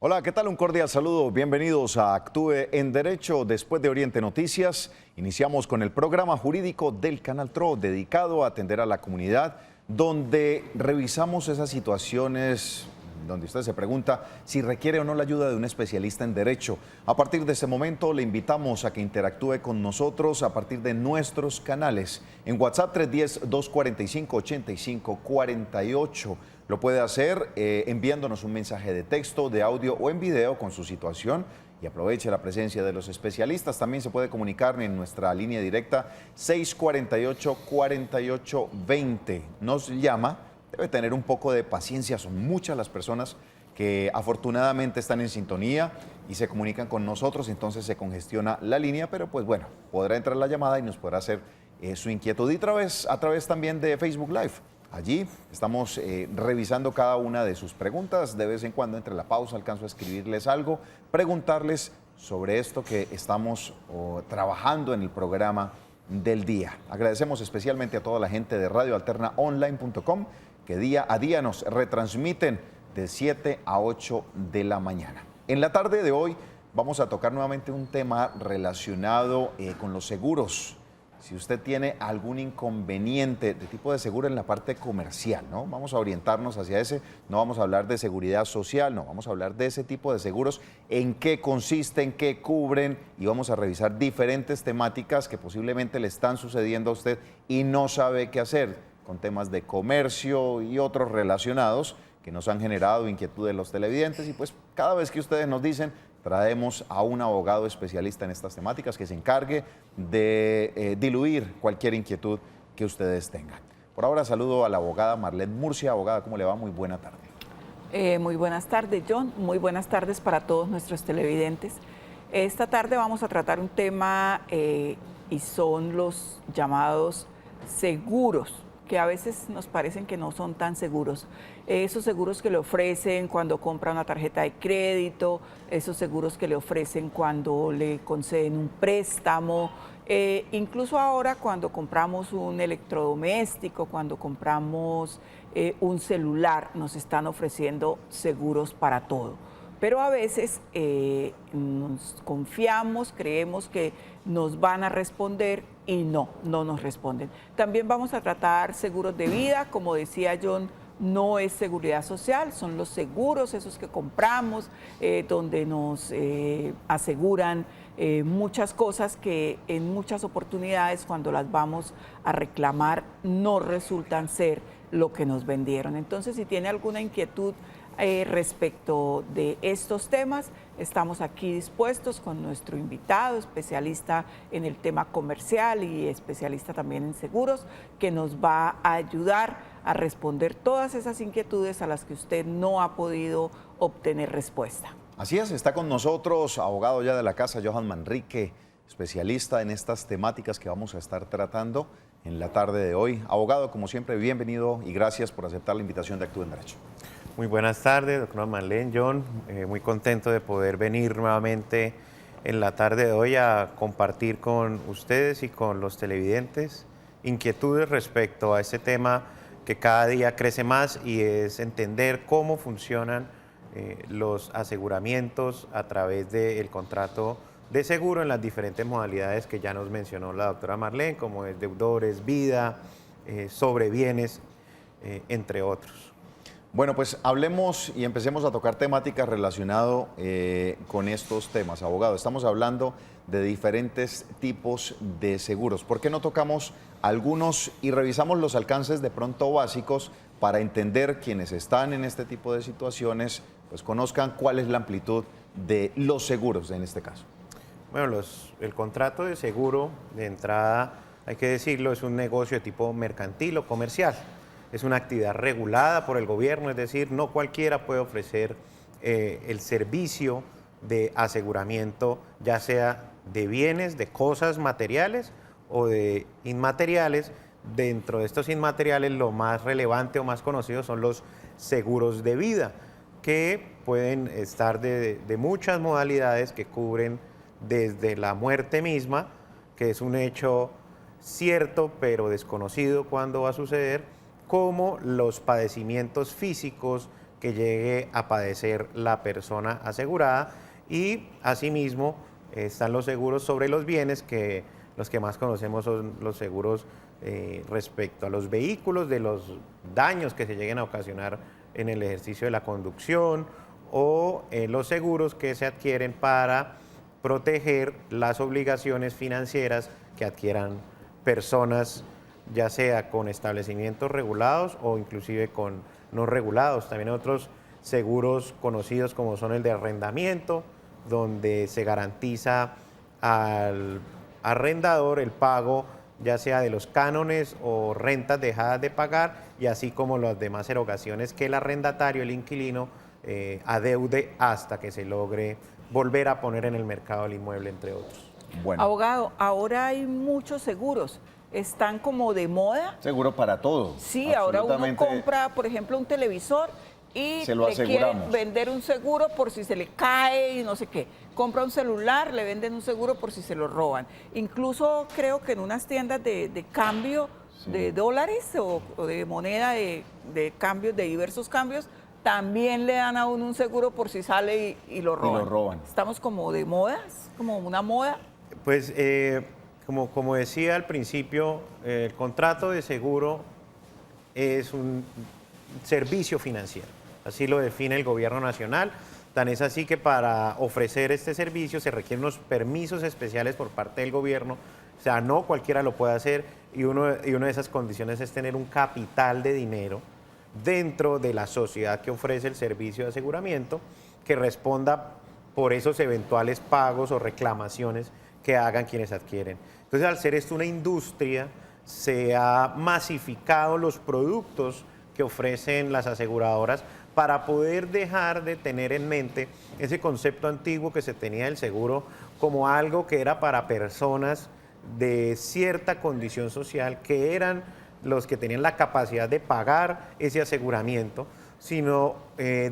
Hola, ¿qué tal? Un cordial saludo. Bienvenidos a Actúe en Derecho. Después de Oriente Noticias, iniciamos con el programa jurídico del Canal TRO, dedicado a atender a la comunidad, donde revisamos esas situaciones donde usted se pregunta si requiere o no la ayuda de un especialista en derecho. A partir de este momento le invitamos a que interactúe con nosotros a partir de nuestros canales. En WhatsApp 310-245-8548. Lo puede hacer enviándonos un mensaje de texto, de audio o en video con su situación y aproveche la presencia de los especialistas. También se puede comunicar en nuestra línea directa 648-4820. Nos llama. Debe tener un poco de paciencia, son muchas las personas que afortunadamente están en sintonía y se comunican con nosotros, entonces se congestiona la línea, pero pues bueno, podrá entrar la llamada y nos podrá hacer su inquietud y a través también de Facebook Live. Allí estamos revisando cada una de sus preguntas, de vez en cuando entre la pausa alcanzo a escribirles algo, preguntarles sobre esto que estamos trabajando en el programa del día. Agradecemos especialmente a toda la gente de radioalternaonline.com que día a día nos retransmiten de 7 a 8 de la mañana. En la tarde de hoy vamos a tocar nuevamente un tema relacionado con los seguros. Si usted tiene algún inconveniente de tipo de seguro en la parte comercial, ¿no? Vamos a orientarnos hacia ese, no vamos a hablar de seguridad social, no, vamos a hablar de ese tipo de seguros, en qué consisten, qué cubren y vamos a revisar diferentes temáticas que posiblemente le están sucediendo a usted y no sabe qué hacer, con temas de comercio y otros relacionados que nos han generado inquietud de los televidentes y pues cada vez que ustedes nos dicen, traemos a un abogado especialista en estas temáticas que se encargue de diluir cualquier inquietud que ustedes tengan. Por ahora saludo a la abogada Marlene Murcia. Abogada, ¿cómo le va? Muy buena tarde. Muy buenas tardes, John. Muy buenas tardes para todos nuestros televidentes. Esta tarde vamos a tratar un tema y son los llamados seguros, que a veces nos parecen que no son tan seguros. Esos seguros que le ofrecen cuando compra una tarjeta de crédito, esos seguros que le ofrecen cuando le conceden un préstamo, incluso ahora cuando compramos un electrodoméstico, cuando compramos un celular, nos están ofreciendo seguros para todo. Pero a veces nos confiamos, creemos que nos van a responder y no nos responden. También vamos a tratar seguros de vida, como decía John, no es seguridad social, son los seguros, esos que compramos, donde nos aseguran muchas cosas que en muchas oportunidades cuando las vamos a reclamar no resultan ser lo que nos vendieron. Entonces, si tiene alguna inquietud respecto de estos temas, estamos aquí dispuestos con nuestro invitado, especialista en el tema comercial y especialista también en seguros, que nos va a ayudar a responder todas esas inquietudes a las que usted no ha podido obtener respuesta. Así es, está con nosotros, abogado ya de la casa, Johan Manrique, especialista en estas temáticas que vamos a estar tratando en la tarde de hoy. Abogado, como siempre, bienvenido y gracias por aceptar la invitación de Actúe en Derecho. Muy buenas tardes, doctora Marlene, John. Muy contento de poder venir nuevamente en la tarde de hoy a compartir con ustedes y con los televidentes inquietudes respecto a este tema que cada día crece más y es entender cómo funcionan los aseguramientos a través del contrato de seguro en las diferentes modalidades que ya nos mencionó la doctora Marlene, como es deudores, vida, sobre bienes, entre otros. Bueno, pues hablemos y empecemos a tocar temáticas relacionadas con estos temas, abogado. Estamos hablando de diferentes tipos de seguros. ¿Por qué no tocamos algunos y revisamos los alcances de pronto básicos para entender quienes están en este tipo de situaciones, pues conozcan cuál es la amplitud de los seguros en este caso? Bueno, el contrato de seguro, de entrada, hay que decirlo, es un negocio de tipo mercantil o comercial. Es una actividad regulada por el gobierno, es decir, no cualquiera puede ofrecer el servicio de aseguramiento, ya sea de bienes, de cosas materiales o de inmateriales. Dentro de estos inmateriales, lo más relevante o más conocido son los seguros de vida, que pueden estar de muchas modalidades que cubren desde la muerte misma, que es un hecho cierto pero desconocido cuándo va a suceder, como los padecimientos físicos que llegue a padecer la persona asegurada. Y asimismo están los seguros sobre los bienes, que los que más conocemos son los seguros respecto a los vehículos, de los daños que se lleguen a ocasionar en el ejercicio de la conducción, o los seguros que se adquieren para proteger las obligaciones financieras que adquieran personas, ya sea con establecimientos regulados o inclusive con no regulados. También hay otros seguros conocidos como son el de arrendamiento, donde se garantiza al arrendador el pago ya sea de los cánones o rentas dejadas de pagar, y así como las demás erogaciones que el arrendatario, el inquilino, adeude hasta que se logre volver a poner en el mercado el inmueble, entre otros. Bueno, Abogado, ahora hay muchos seguros, están como de moda. Seguro para todo. Sí, ahora uno Absolutamente. compra, por ejemplo, un televisor y Se lo le quieren aseguramos. vender un seguro por si se le cae y no sé qué. Compra un celular, le venden un seguro por si se lo roban. Incluso creo que en unas tiendas de cambio de dólares o de moneda de cambios, de diversos cambios, también le dan a uno un seguro por si sale y lo roban. lo roban. Estamos como de moda, es como una moda. Pues como decía al principio, el contrato de seguro es un servicio financiero, así lo define el gobierno nacional. Tan es así que para ofrecer este servicio se requieren unos permisos especiales por parte del gobierno, o sea, no cualquiera lo puede hacer, y una de esas condiciones es tener un capital de dinero dentro de la sociedad que ofrece el servicio de aseguramiento, que responda por esos eventuales pagos o reclamaciones que hagan quienes adquieren. Entonces, al ser esto una industria, se ha masificado los productos que ofrecen las aseguradoras para poder dejar de tener en mente ese concepto antiguo que se tenía del seguro como algo que era para personas de cierta condición social, que eran los que tenían la capacidad de pagar ese aseguramiento, sino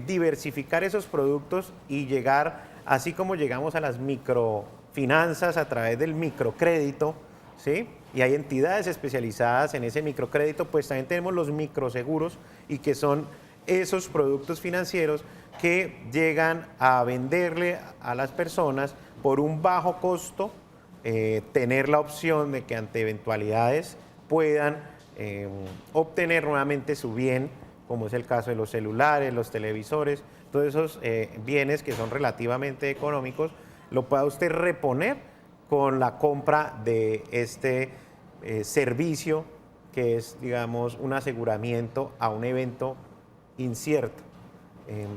diversificar esos productos y llegar, así como llegamos a las microfinanzas a través del microcrédito, ¿sí? Y hay entidades especializadas en ese microcrédito, pues también tenemos los microseguros, y que son esos productos financieros que llegan a venderle a las personas por un bajo costo, tener la opción de que ante eventualidades puedan obtener nuevamente su bien, como es el caso de los celulares, los televisores, todos esos bienes que son relativamente económicos, lo pueda usted reponer con la compra de este servicio, que es, digamos, un aseguramiento a un evento incierto.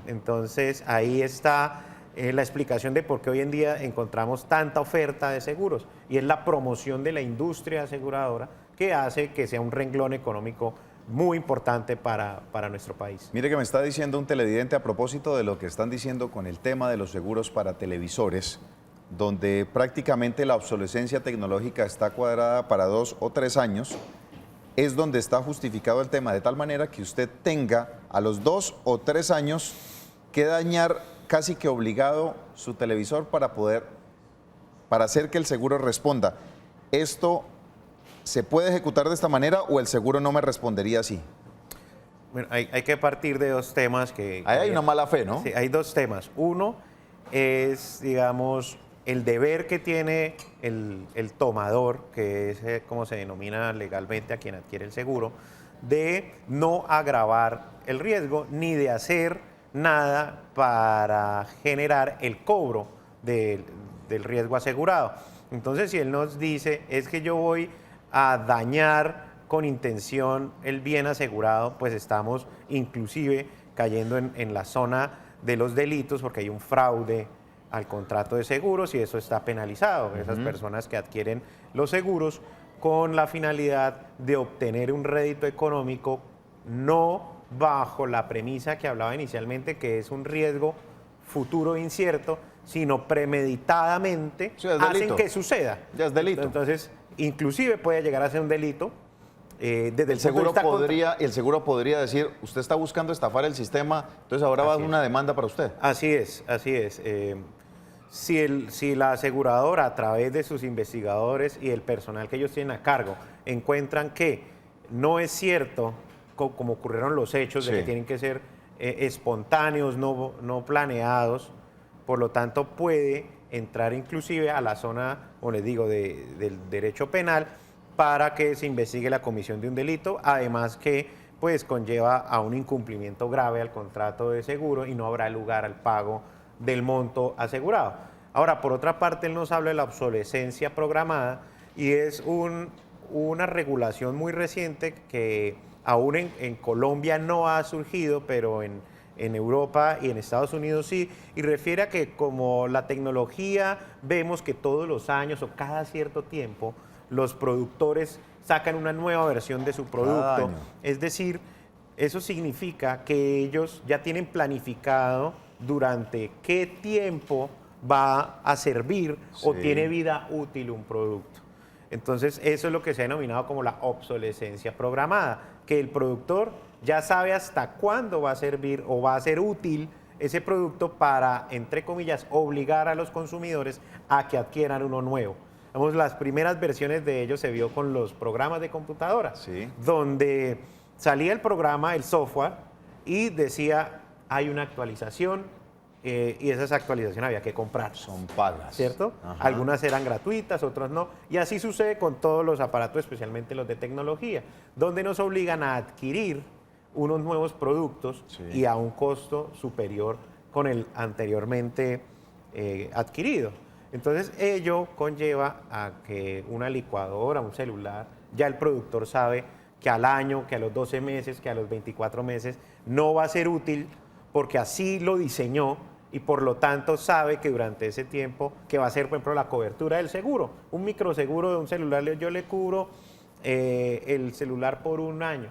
Entonces, ahí está la explicación de por qué hoy en día encontramos tanta oferta de seguros, y es la promoción de la industria aseguradora que hace que sea un renglón económico muy importante para nuestro país. mire que me está diciendo un televidente a propósito de lo que están diciendo con el tema de los seguros para televisores, donde prácticamente la obsolescencia tecnológica está cuadrada para 2 o 3 años, es donde está justificado el tema, de tal manera que usted tenga a los 2 o 3 años que dañar casi que obligado su televisor para hacer que el seguro responda. ¿Esto se puede ejecutar de esta manera o el seguro no me respondería así? Bueno, hay que partir de dos temas que... Ahí hay una mala fe, ¿no? Sí, hay dos temas. Uno es, digamos, el deber que tiene el tomador, que es como se denomina legalmente a quien adquiere el seguro, de no agravar el riesgo ni de hacer nada para generar el cobro del riesgo asegurado. Entonces, si él nos dice, es que yo voy a dañar con intención el bien asegurado, pues estamos inclusive cayendo en la zona de los delitos, porque hay un fraude al contrato de seguros y eso está penalizado. Esas personas que adquieren los seguros con la finalidad de obtener un rédito económico, no bajo la premisa que hablaba inicialmente, que es un riesgo futuro incierto, sino premeditadamente Sí, es hacen delito. que suceda. Ya es delito. Entonces, inclusive puede llegar a ser un delito. Desde El seguro podría decir, usted está buscando estafar el sistema, entonces ahora va a Así dar una demanda para usted. Así es, así es. Si la aseguradora, a través de sus investigadores y el personal que ellos tienen a cargo, encuentran que no es cierto, como ocurrieron los hechos, de Sí. que tienen que ser espontáneos, no planeados, por lo tanto puede entrar inclusive a la zona, como les digo, del derecho penal para que se investigue la comisión de un delito, además que pues conlleva a un incumplimiento grave al contrato de seguro y no habrá lugar al pago del monto asegurado. Ahora, por otra parte, él nos habla de la obsolescencia programada y es una regulación muy reciente que aún en Colombia no ha surgido, pero en Europa y en Estados Unidos sí, y refiere a que como la tecnología vemos que todos los años o cada cierto tiempo los productores sacan una nueva versión de su producto, es decir, eso significa que ellos ya tienen planificado durante qué tiempo va a servir o tiene vida útil un producto. Entonces, eso es lo que se ha denominado como la obsolescencia programada, que el productor ya sabe hasta cuándo va a servir o va a ser útil ese producto para, entre comillas, obligar a los consumidores a que adquieran uno nuevo. Vamos, las primeras versiones de ello se vio con los programas de computadora, donde salía el programa, el software, y decía, hay una actualización, y esas actualizaciones había que comprar. Son pagas. ¿Cierto? Ajá. Algunas eran gratuitas, otras no. Y así sucede con todos los aparatos, especialmente los de tecnología, donde nos obligan a adquirir unos nuevos productos y a un costo superior con el anteriormente adquirido. Entonces, ello conlleva a que una licuadora, un celular, ya el productor sabe que al año, que a los 12 meses, que a los 24 meses no va a ser útil porque así lo diseñó y por lo tanto sabe que durante ese tiempo, que va a ser, por ejemplo, la cobertura del seguro. Un microseguro de un celular, yo le cubro el celular por un año.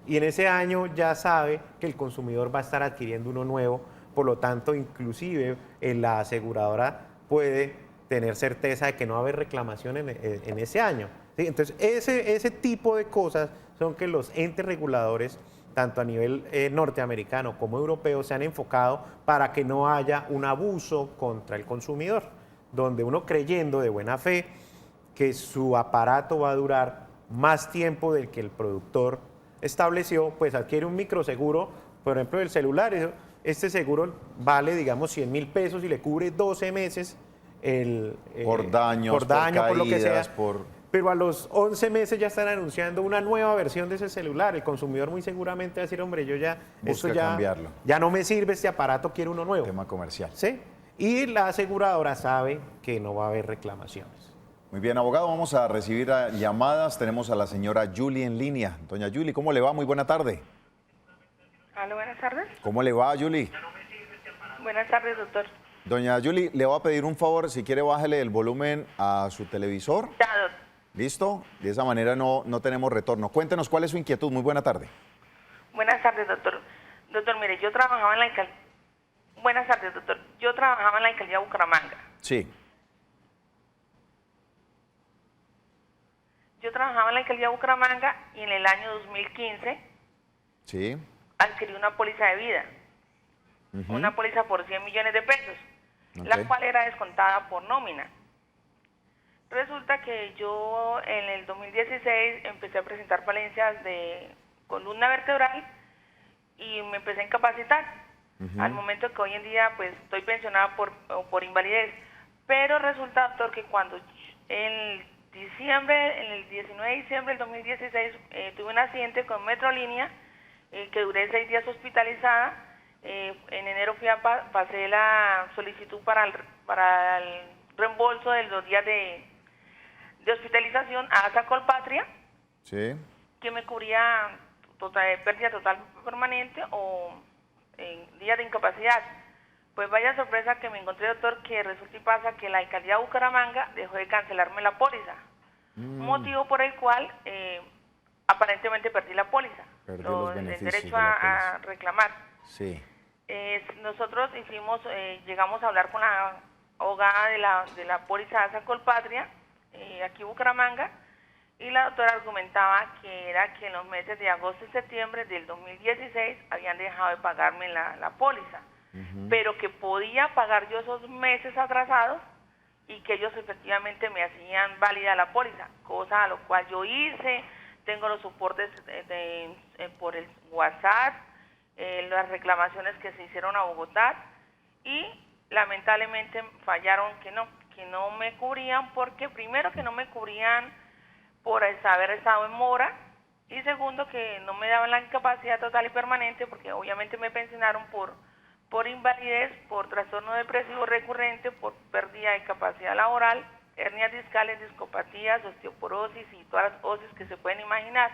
Y en ese año ya sabe que el consumidor va a estar adquiriendo uno nuevo, por lo tanto, inclusive la aseguradora puede tener certeza de que no va a haber reclamación en ese año. ¿Sí? Entonces, ese tipo de cosas son que los entes reguladores, tanto a nivel norteamericano como europeo, se han enfocado para que no haya un abuso contra el consumidor, donde uno creyendo de buena fe que su aparato va a durar más tiempo del que el productor estableció, pues adquiere un microseguro, por ejemplo, del celular. Este seguro vale, digamos, 100.000 pesos y le cubre 12 meses por daños, por caídas, por lo que sea. Pero a los 11 meses ya están anunciando una nueva versión de ese celular. El consumidor muy seguramente va a decir, hombre, yo ya, busca cambiarlo. Ya no me sirve este aparato, quiero uno nuevo. Tema comercial. ¿Sí? Y la aseguradora sabe que no va a haber reclamaciones. Muy bien, abogado, vamos a recibir llamadas. Tenemos a la señora Julie en línea. Doña Julie, ¿cómo le va? Muy buena tarde. Aló, buenas tardes. ¿Cómo le va, Julie? Buenas tardes, doctor. Doña Julie, le voy a pedir un favor, si quiere bájele el volumen a su televisor. Ya, doctor. ¿Listo? De esa manera no tenemos retorno. Cuéntenos cuál es su inquietud. Muy buena tarde. Buenas tardes, doctor. Doctor, mire, yo trabajaba en la alcaldía... Buenas tardes, doctor. Yo trabajaba en la alcaldía de Bucaramanga. Sí. Yo trabajaba en la alcaldía de Bucaramanga y en el año 2015 sí. adquirí una póliza de vida. Una póliza por 100 millones de pesos, la cual era descontada por nómina. Resulta que yo en el 2016 empecé a presentar falencias de columna vertebral y me empecé a incapacitar. Al momento que hoy en día pues estoy pensionada por invalidez. Pero resulta, doctor, que cuando en el 19 de diciembre del 2016 tuve un accidente con Metrolínea, que duré 6 días hospitalizada. En enero pasé la solicitud para el reembolso de los días de hospitalización a ASA Colpatria, que me cubría pérdida total permanente o días de incapacidad. Pues vaya sorpresa que me encontré, doctor, que resulta y pasa que la alcaldía de Bucaramanga dejó de cancelarme la póliza, motivo por el cual aparentemente perdí la póliza, el derecho a reclamar. Sí. Nosotros llegamos a hablar con la abogada de la póliza ASA Colpatria, aquí en Bucaramanga, y la doctora argumentaba que era que en los meses de agosto y septiembre del 2016 habían dejado de pagarme la póliza, pero que podía pagar yo esos meses atrasados y que ellos efectivamente me hacían válida la póliza, cosa a lo cual yo hice. Tengo los soportes por el WhatsApp las reclamaciones que se hicieron a Bogotá y lamentablemente fallaron que no me cubrían, porque primero que no me cubrían por haber estado en mora, y segundo que no me daban la incapacidad total y permanente, porque obviamente me pensionaron por invalidez, por trastorno depresivo recurrente, por pérdida de capacidad laboral, hernias discales, discopatías, osteoporosis y todas las osis que se pueden imaginar.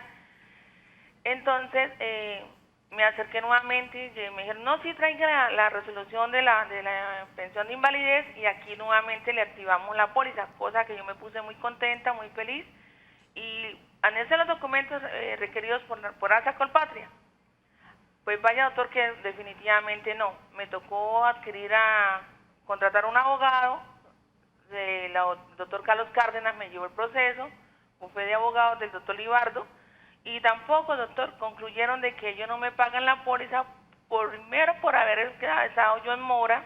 Entonces me acerqué nuevamente y me dijeron, no, sí, traiga la resolución de la pensión de invalidez, y aquí nuevamente le activamos la póliza, cosa que yo me puse muy contenta, muy feliz, y anexé los documentos requeridos por ASA Colpatria. Pues vaya, doctor, que definitivamente no. Me tocó contratar un abogado, el doctor Carlos Cárdenas me llevó el proceso, un fe de abogados del doctor Libardo, y tampoco, doctor, concluyeron de que ellos no me pagan la póliza, primero por haber estado yo en mora,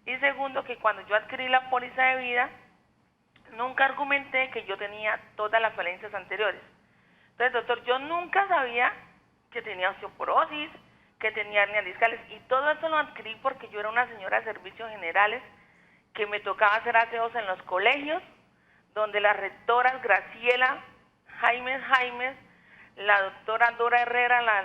y segundo que cuando yo adquirí la póliza de vida, nunca argumenté que yo tenía todas las falencias anteriores. Entonces, doctor, yo nunca sabía que tenía osteoporosis, que tenía hernias discales, y todo eso lo adquirí porque yo era una señora de servicios generales que me tocaba hacer aseos en los colegios, donde las rectoras Graciela Jaimes, la doctora Dora Herrera, la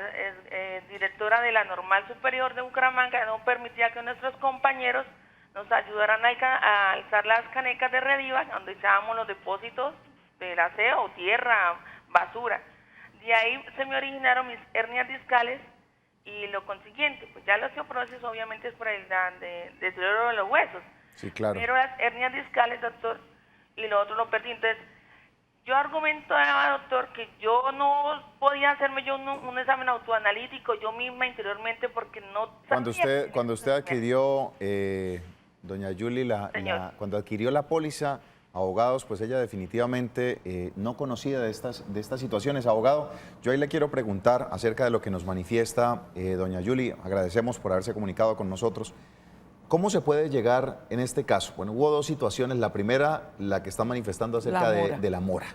directora de la Normal Superior de Bucaramanga, no permitía que nuestros compañeros nos ayudaran a alzar las canecas de Rediva, donde echábamos los depósitos del aseo, tierra, basura. De ahí se me originaron mis hernias discales, y lo consiguiente, pues ya la osteoporosis obviamente es por el deterioro de los huesos. Sí, claro. Pero las hernias discales, doctor, y lo otro lo perdí. Entonces, yo argumentaba, doctor, que yo no podía hacerme yo un examen autoanalítico yo misma interiormente, porque no sabía. Cuando usted adquirió, doña Yuli, cuando adquirió la póliza, abogados, pues ella definitivamente no conocía de estas situaciones. Abogado, yo ahí le quiero preguntar acerca de lo que nos manifiesta doña Yuli. Agradecemos por haberse comunicado con nosotros. ¿Cómo se puede llegar en este caso? Bueno, hubo dos situaciones. La primera, la que está manifestando acerca de la mora,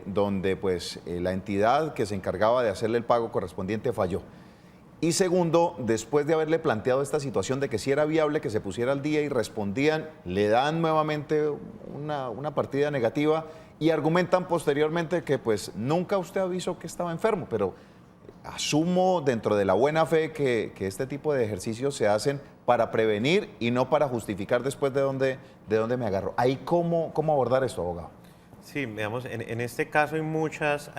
donde pues la entidad que se encargaba de hacerle el pago correspondiente falló. Y segundo, después de haberle planteado esta situación de que si era viable que se pusiera al día y respondían, le dan nuevamente una partida negativa y argumentan posteriormente que pues nunca usted avisó que estaba enfermo, pero asumo dentro de la buena fe que este tipo de ejercicios se hacen para prevenir y no para justificar después de dónde me agarro. ¿Ahí cómo abordar esto, abogado? Sí, digamos, en este caso hay muchas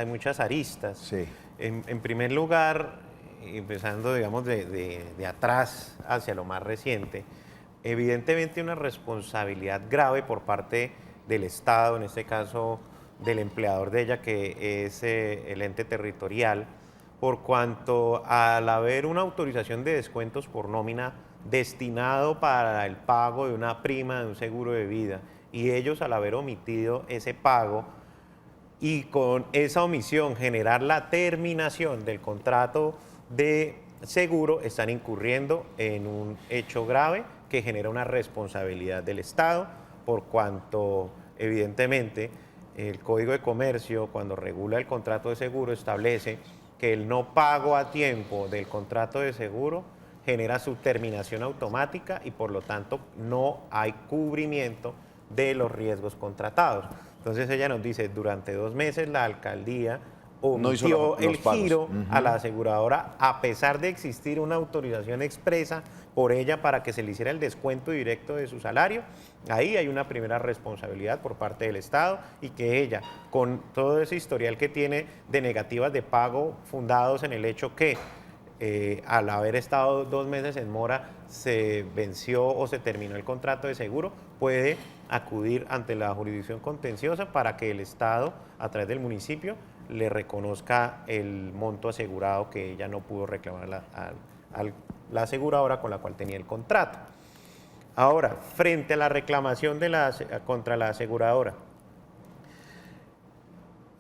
aristas. Sí. En primer lugar, empezando, digamos, de atrás hacia lo más reciente, evidentemente una responsabilidad grave por parte del Estado, en este caso del empleador de ella, que es el ente territorial, por cuanto al haber una autorización de descuentos por nómina destinado para el pago de una prima de un seguro de vida, y ellos al haber omitido ese pago y con esa omisión generar la terminación del contrato de seguro, están incurriendo en un hecho grave que genera una responsabilidad del Estado, por cuanto evidentemente el Código de Comercio, cuando regula el contrato de seguro, establece que el no pago a tiempo del contrato de seguro genera su terminación automática y por lo tanto no hay cubrimiento de los riesgos contratados. Entonces ella nos dice, durante 2 meses la alcaldía omitió el giro a la aseguradora, a pesar de existir una autorización expresa por ella para que se le hiciera el descuento directo de su salario. Ahí hay una primera responsabilidad por parte del Estado, y que ella, con todo ese historial que tiene de negativas de pago fundados en el hecho que al haber estado 2 meses en mora se venció o se terminó el contrato de seguro, puede acudir ante la jurisdicción contenciosa para que el Estado, a través del municipio, le reconozca el monto asegurado que ella no pudo reclamar a la aseguradora con la cual tenía el contrato. Ahora, frente a la reclamación contra la aseguradora,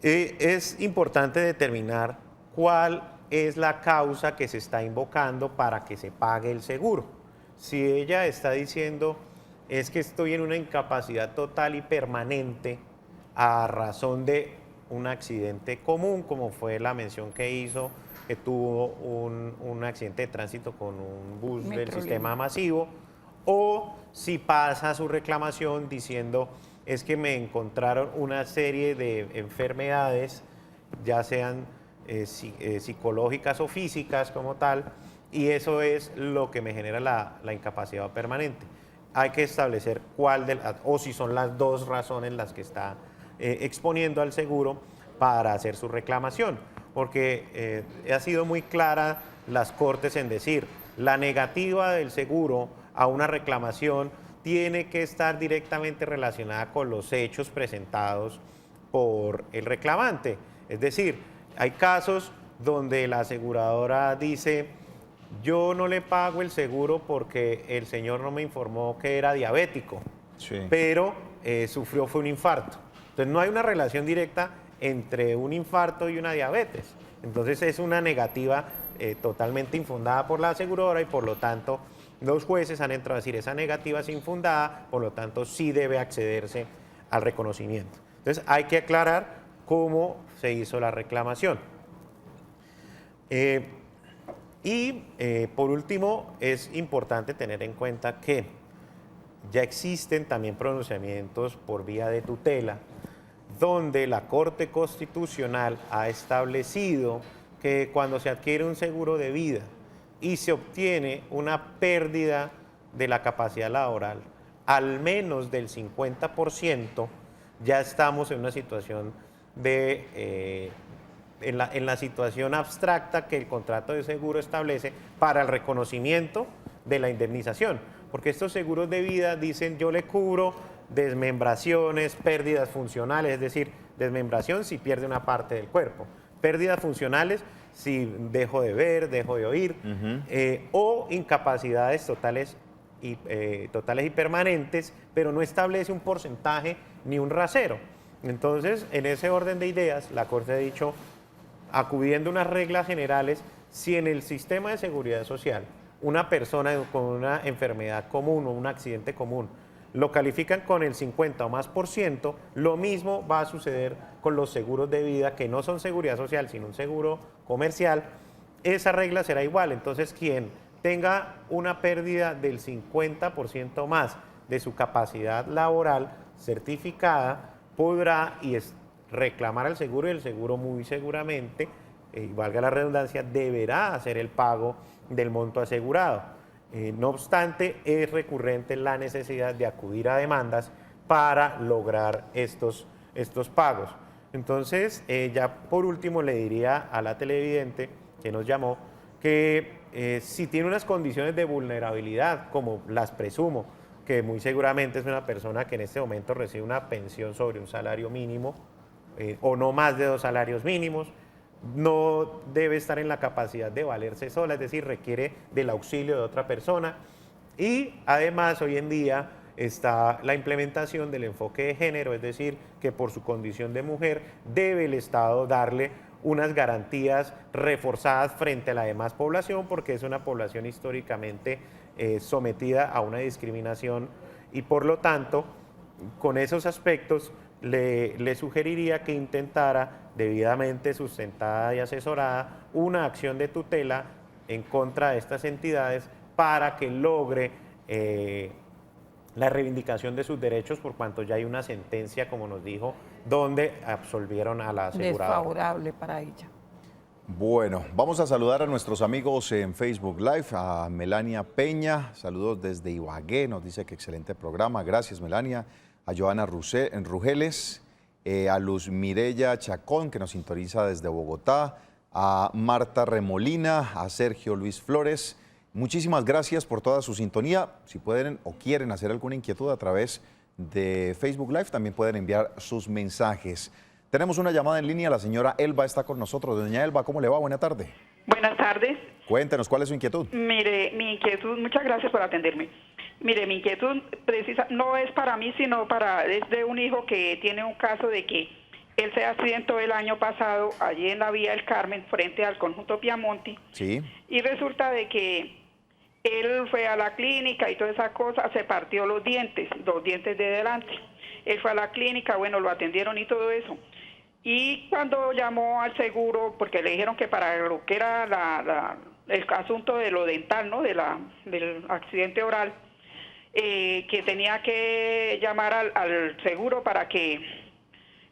es importante determinar cuál es la causa que se está invocando para que se pague el seguro. Si ella está diciendo es que estoy en una incapacidad total y permanente a razón de un accidente común, como fue la mención que hizo que tuvo un accidente de tránsito con un bus del Metrolínea. sistema masivo, o si pasa su reclamación diciendo es que me encontraron una serie de enfermedades, ya sean psicológicas o físicas como tal, y eso es lo que me genera la incapacidad permanente. Hay que establecer o si son las dos razones las que está exponiendo al seguro para hacer su reclamación, porque ha sido muy clara las Cortes en decir la negativa del seguro a una reclamación tiene que estar directamente relacionada con los hechos presentados por el reclamante. Es decir, hay casos donde la aseguradora dice, yo no le pago el seguro porque el señor no me informó que era diabético, Sí. pero fue un infarto. Entonces no hay una relación directa entre un infarto y una diabetes. Entonces es una negativa totalmente infundada por la aseguradora y por lo tanto los jueces han entrado a decir esa negativa es infundada, por lo tanto sí debe accederse al reconocimiento. Entonces hay que aclarar cómo se hizo la reclamación. Por último, es importante tener en cuenta que ya existen también pronunciamientos por vía de tutela, donde la Corte Constitucional ha establecido que cuando se adquiere un seguro de vida y se obtiene una pérdida de la capacidad laboral, al menos del 50%, ya estamos en una situación en la situación abstracta que el contrato de seguro establece para el reconocimiento de la indemnización. Porque estos seguros de vida dicen yo le cubro desmembraciones, pérdidas funcionales, es decir, desmembración si pierde una parte del cuerpo, pérdidas funcionales si dejo de ver, dejo de oír, o incapacidades totales y permanentes, pero no establece un porcentaje ni un rasero. Entonces, en ese orden de ideas, la Corte ha dicho, acudiendo a unas reglas generales, si en el sistema de seguridad social una persona con una enfermedad común o un accidente común lo califican con el 50 o más por ciento, lo mismo va a suceder con los seguros de vida que no son seguridad social, sino un seguro comercial. Esa regla será igual. Entonces, quien tenga una pérdida del 50% más de su capacidad laboral certificada podrá reclamar al seguro, y el seguro muy seguramente, valga la redundancia, deberá hacer el pago del monto asegurado. No obstante, es recurrente la necesidad de acudir a demandas para lograr estos pagos. Entonces, ya por último le diría a la televidente que nos llamó que si tiene unas condiciones de vulnerabilidad, como las presumo, que muy seguramente es una persona que en este momento recibe una pensión sobre un salario mínimo o no más de 2 salarios mínimos, no debe estar en la capacidad de valerse sola, es decir, requiere del auxilio de otra persona. Y además hoy en día está la implementación del enfoque de género, es decir, que por su condición de mujer debe el Estado darle unas garantías reforzadas frente a la demás población, porque es una población históricamente sometida a una discriminación y por lo tanto, con esos aspectos, le sugeriría que intentara, debidamente sustentada y asesorada, una acción de tutela en contra de estas entidades para que logre la reivindicación de sus derechos, por cuanto ya hay una sentencia, como nos dijo, donde absolvieron a la aseguradora. Desfavorable para ella. Bueno, vamos a saludar a nuestros amigos en Facebook Live, a Melania Peña, saludos desde Ibagué, nos dice que excelente programa, gracias Melania, a Joana Rugeles, a Luz Mireya Chacón, que nos sintoniza desde Bogotá, a Marta Remolina, a Sergio Luis Flores. Muchísimas gracias por toda su sintonía. Si pueden o quieren hacer alguna inquietud a través de Facebook Live, también pueden enviar sus mensajes. Tenemos una llamada en línea, la señora Elba está con nosotros. Doña Elba, ¿cómo le va? Buena tarde. Buenas tardes. Cuéntenos, ¿cuál es su inquietud? Mire, mi inquietud, muchas gracias por atenderme. Mire, mi inquietud precisa no es para mí, sino es de un hijo que tiene un caso de que él se accidentó el año pasado allí en la Vía del Carmen, frente al conjunto Piamonti. Sí. Y resulta de que él fue a la clínica y toda esa cosa, se partió los dientes de delante. Él fue a la clínica, bueno, lo atendieron y todo eso. Y cuando llamó al seguro, porque le dijeron que para lo que era el asunto de lo dental, ¿no? Del accidente oral, que tenía que llamar al seguro para que,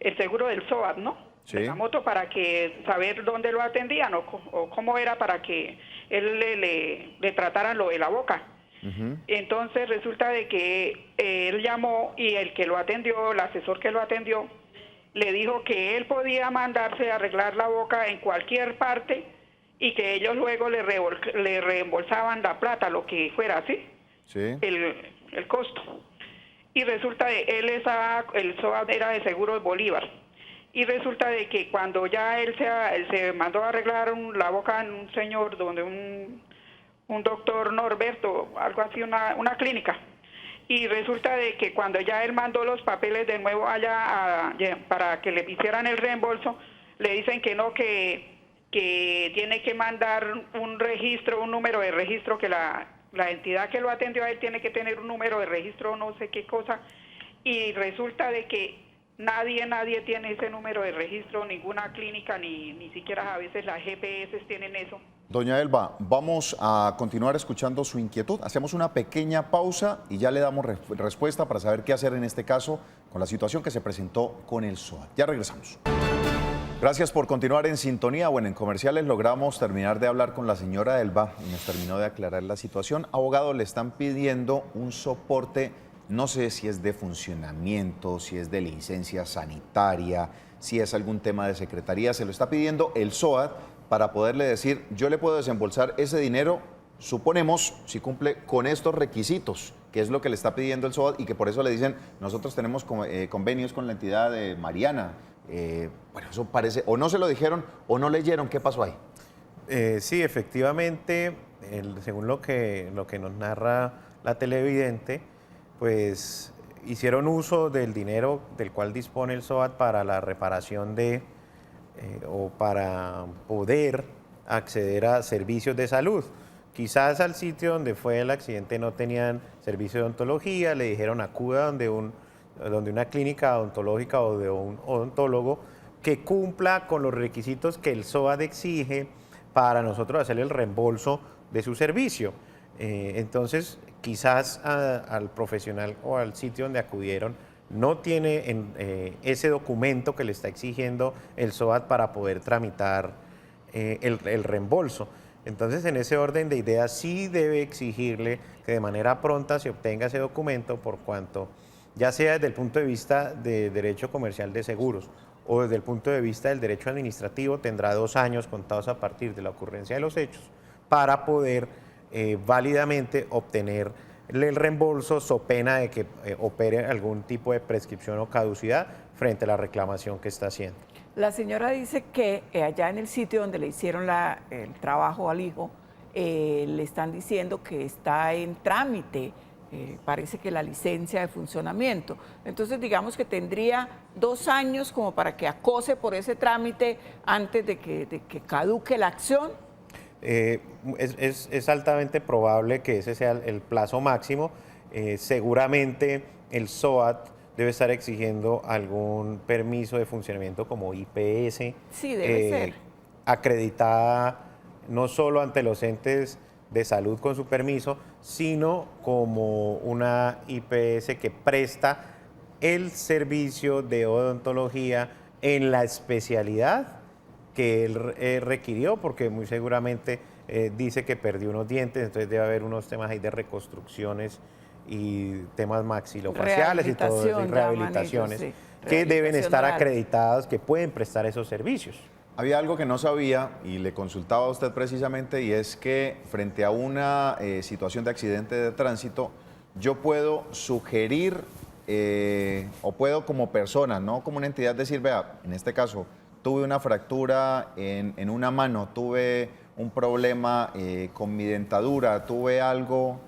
el seguro del SOAT, ¿no? Sí. De la moto, para que saber dónde lo atendían o cómo era para que él le trataran lo de la boca. Entonces resulta de que él llamó y el que lo atendió, el asesor que lo atendió, le dijo que él podía mandarse a arreglar la boca en cualquier parte y que ellos luego le reembolsaban la plata, lo que fuera, ¿sí? Sí. El costo. Y resulta de el SOAT era de Seguros Bolívar. Y resulta de que cuando ya él se mandó a arreglar la boca en un señor, donde un doctor Norberto, algo así, una clínica. Y resulta de que cuando ya él mandó los papeles de nuevo allá para que le hicieran el reembolso, le dicen que no, que tiene que mandar un registro, un número de registro, que la entidad que lo atendió a él tiene que tener un número de registro, no sé qué cosa. Y resulta de que nadie tiene ese número de registro, ninguna clínica, ni siquiera a veces las GPS tienen eso. Doña Elba, vamos a continuar escuchando su inquietud. Hacemos una pequeña pausa y ya le damos respuesta para saber qué hacer en este caso con la situación que se presentó con el SOAT. Ya regresamos. Gracias por continuar en sintonía. Bueno, en comerciales logramos terminar de hablar con la señora Elba y nos terminó de aclarar la situación. Abogado, le están pidiendo un soporte, no sé si es de funcionamiento, si es de licencia sanitaria, si es algún tema de secretaría, se lo está pidiendo el SOAT para poderle decir, yo le puedo desembolsar ese dinero, suponemos, si cumple con estos requisitos, que es lo que le está pidiendo el SOAT y que por eso le dicen, nosotros tenemos convenios con la entidad de Mariana. Bueno, eso parece, o no se lo dijeron o no leyeron, ¿qué pasó ahí? Sí, efectivamente, según lo que nos narra la televidente, pues hicieron uso del dinero del cual dispone el SOAT para la reparación o para poder acceder a servicios de salud. Quizás al sitio donde fue el accidente no tenían servicio de odontología, le dijeron acuda donde una clínica odontológica o de un odontólogo que cumpla con los requisitos que el SOAT exige para nosotros hacer el reembolso de su servicio. Entonces, quizás al profesional o al sitio donde acudieron no tiene ese documento que le está exigiendo el SOAT para poder tramitar el reembolso. Entonces, en ese orden de ideas, sí debe exigirle que de manera pronta se obtenga ese documento, por cuanto, ya sea desde el punto de vista de derecho comercial de seguros o desde el punto de vista del derecho administrativo, tendrá 2 años contados a partir de la ocurrencia de los hechos para poder válidamente obtener el reembolso, so pena de que opere algún tipo de prescripción o caducidad frente a la reclamación que está haciendo. La señora dice que allá en el sitio donde le hicieron el trabajo al hijo, le están diciendo que está en trámite, parece que la licencia de funcionamiento. Entonces, digamos que tendría 2 años como para que acose por ese trámite antes de que caduque la acción. Es altamente probable que ese sea el plazo máximo. Seguramente el SOAT debe estar exigiendo algún permiso de funcionamiento como IPS, sí, debe ser. acreditada no solo ante los entes de salud con su permiso, sino como una IPS que presta el servicio de odontología en la especialidad que él requirió, porque muy seguramente dice que perdió unos dientes, entonces debe haber unos temas ahí de reconstrucciones y temas maxilofaciales y todo, y rehabilitaciones, sí, que deben estar oral. acreditados, que pueden prestar esos servicios. Había algo que no sabía y le consultaba a usted precisamente, y es que frente a una situación de accidente de tránsito, yo puedo sugerir o puedo como persona, no como una entidad, decir, vea, en este caso tuve una fractura en una mano, tuve un problema con mi dentadura, tuve algo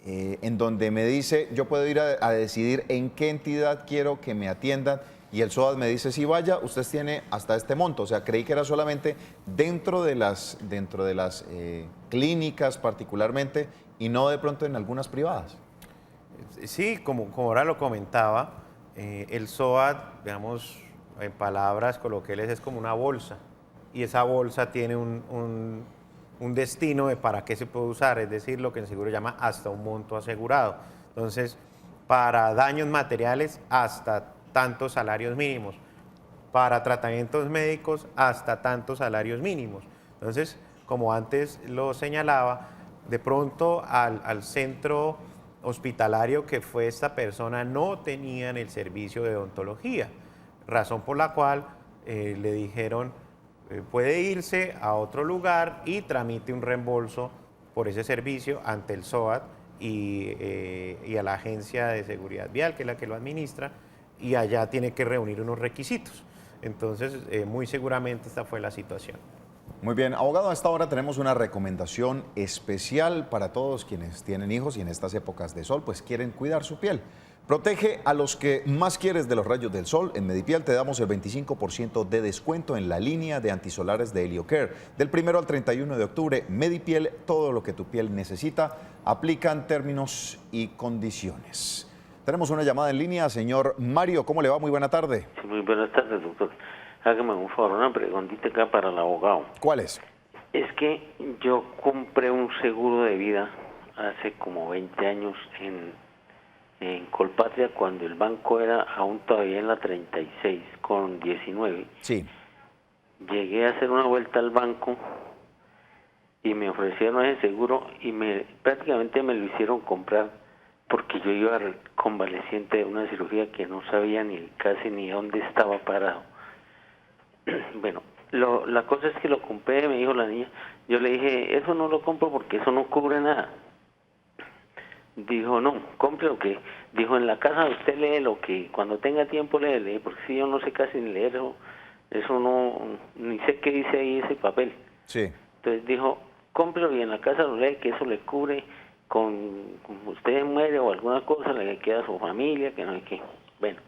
en donde me dice, yo puedo ir a decidir en qué entidad quiero que me atiendan, y el SOAT me dice, sí, vaya, usted tiene hasta este monto. O sea, creí que era solamente dentro de las clínicas particularmente, y no de pronto en algunas privadas. Sí, como ahora lo comentaba, el SOAT, digamos, en palabras coloquiales, es como una bolsa. Y esa bolsa tiene un destino de para qué se puede usar, es decir, lo que el seguro llama hasta un monto asegurado. Entonces, para daños materiales, hasta tantos salarios mínimos. Para tratamientos médicos, hasta tantos salarios mínimos. Entonces, como antes lo señalaba, de pronto al centro hospitalario que fue esta persona no tenían el servicio de odontología, razón por la cual le dijeron puede irse a otro lugar y tramite un reembolso por ese servicio ante el SOAT y a la Agencia de Seguridad Vial, que es la que lo administra, y allá tiene que reunir unos requisitos. Entonces, muy seguramente esta fue la situación. Muy bien, abogado, a esta hora tenemos una recomendación especial para todos quienes tienen hijos y en estas épocas de sol pues quieren cuidar su piel. Protege a los que más quieres de los rayos del sol. En Medipiel te damos el 25% de descuento en la línea de antisolares de Heliocare. Del 1 al 31 de octubre, Medipiel, todo lo que tu piel necesita, aplican términos y condiciones. Tenemos una llamada en línea, señor Mario, ¿cómo le va? Muy buena tarde. Sí, muy buenas tardes, doctor. Hágame un favor, una preguntita acá para el abogado. ¿Cuál es? Es que yo compré un seguro de vida hace como 20 años en Colpatria, cuando el banco era aún todavía en la 36 con 19. Sí. Llegué a hacer una vuelta al banco y me ofrecieron ese seguro y prácticamente me lo hicieron comprar porque yo iba convaleciente de una cirugía que no sabía casi ni dónde estaba parado. Bueno, la cosa es que lo compré, me dijo la niña. Yo le dije, eso no lo compro porque eso no cubre nada. Dijo, no, compre lo que... Dijo, en la casa usted lee lo que cuando tenga tiempo lee, porque si yo no sé casi ni leer eso no, ni sé qué dice ahí ese papel. Sí. Entonces dijo, cómprelo y en la casa lo lee, que eso le cubre con usted muere o alguna cosa, le queda a su familia, que no sé qué. Bueno,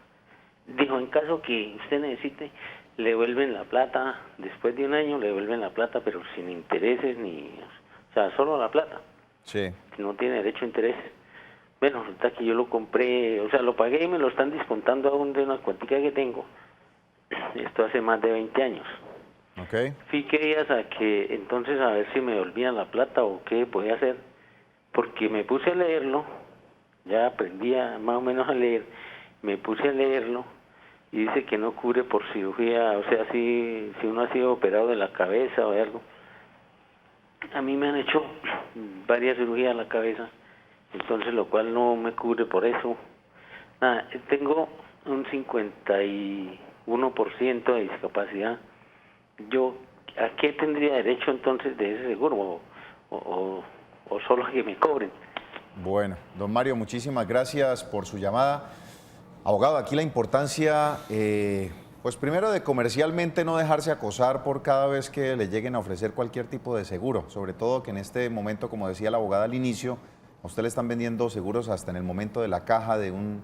dijo, en caso que usted necesite, le devuelven la plata, después de un año le devuelven la plata, pero sin intereses o sea, solo la plata. Sí. No tiene derecho a intereses. Bueno, resulta que yo lo compré, o sea, lo pagué y me lo están descontando aún de una cuantica que tengo. Esto hace más de 20 años. Ok. Fui que días a que entonces a ver si me devolvían la plata o qué podía hacer, porque me puse a leerlo, ya aprendí más o menos a leer, me puse a leerlo y dice que no cubre por cirugía, o sea, si uno ha sido operado de la cabeza o algo. A mí me han hecho varias cirugías en la cabeza, entonces lo cual no me cubre por eso. Nada, tengo un 51% de discapacidad. Yo, ¿a qué tendría derecho entonces de ese seguro? ¿O solo a que me cobren? Bueno, don Mario, muchísimas gracias por su llamada. Abogado, aquí la importancia, pues primero de comercialmente no dejarse acosar por cada vez que le lleguen a ofrecer cualquier tipo de seguro, sobre todo que en este momento, como decía la abogada al inicio, a usted le están vendiendo seguros hasta en el momento de la caja de un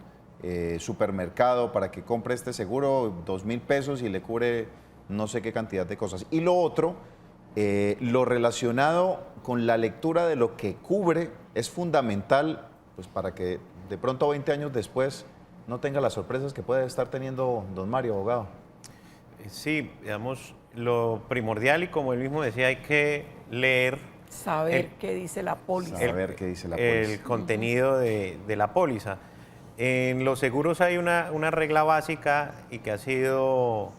supermercado para que compre este seguro, 2.000 pesos y le cubre no sé qué cantidad de cosas. Y lo otro, lo relacionado con la lectura de lo que cubre es fundamental, pues para que de pronto 20 años después no tenga las sorpresas que puede estar teniendo don Mario, abogado. Sí, digamos, lo primordial y como él mismo decía, hay que leer. Saber qué dice la póliza. Saber qué dice la póliza. El contenido de la póliza. En los seguros hay una regla básica y que ha sido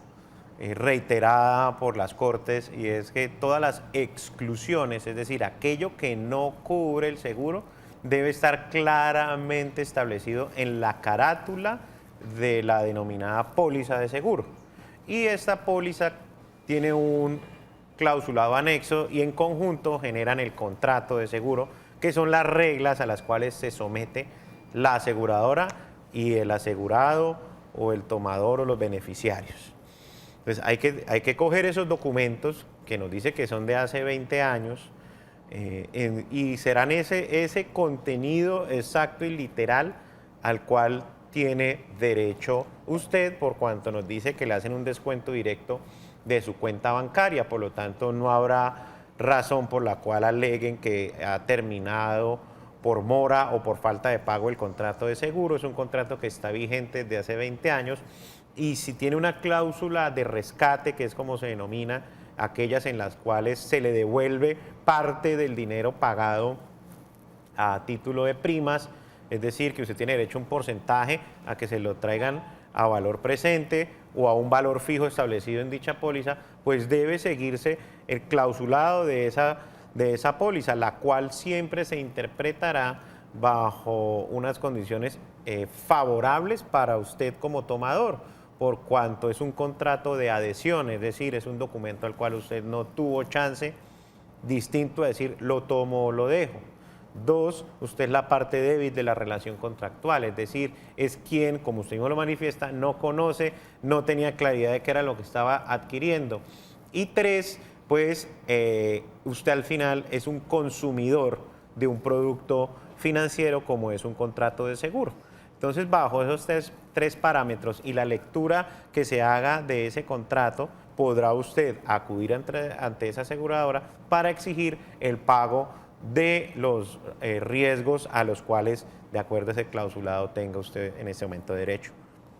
reiterada por las Cortes, y es que todas las exclusiones, es decir, aquello que no cubre el seguro, debe estar claramente establecido en la carátula de la denominada póliza de seguro. Y esta póliza tiene un clausulado anexo y en conjunto generan el contrato de seguro, que son las reglas a las cuales se somete la aseguradora y el asegurado o el tomador o los beneficiarios. Entonces hay que coger esos documentos que nos dice que son de hace 20 años y serán ese contenido exacto y literal al cual tiene derecho usted, por cuanto nos dice que le hacen un descuento directo de su cuenta bancaria. Por lo tanto, no habrá razón por la cual aleguen que ha terminado por mora o por falta de pago el contrato de seguro. Es un contrato que está vigente desde hace 20 años y si tiene una cláusula de rescate, que es como se denomina, aquellas en las cuales se le devuelve parte del dinero pagado a título de primas, es decir, que usted tiene derecho a un porcentaje a que se lo traigan a valor presente o a un valor fijo establecido en dicha póliza, pues debe seguirse el clausulado de esa póliza, la cual siempre se interpretará bajo unas condiciones favorables para usted como tomador, por cuanto es un contrato de adhesión, es decir, es un documento al cual usted no tuvo chance distinto a decir lo tomo o lo dejo. 2, usted es la parte débil de la relación contractual, es decir, es quien, como usted mismo lo manifiesta, no conoce, no tenía claridad de qué era lo que estaba adquiriendo. Y 3, pues usted al final es un consumidor de un producto financiero como es un contrato de seguro. Entonces, bajo esos tres parámetros y la lectura que se haga de ese contrato, podrá usted acudir ante esa aseguradora para exigir el pago de los riesgos a los cuales, de acuerdo a ese clausulado, tenga usted en ese momento derecho.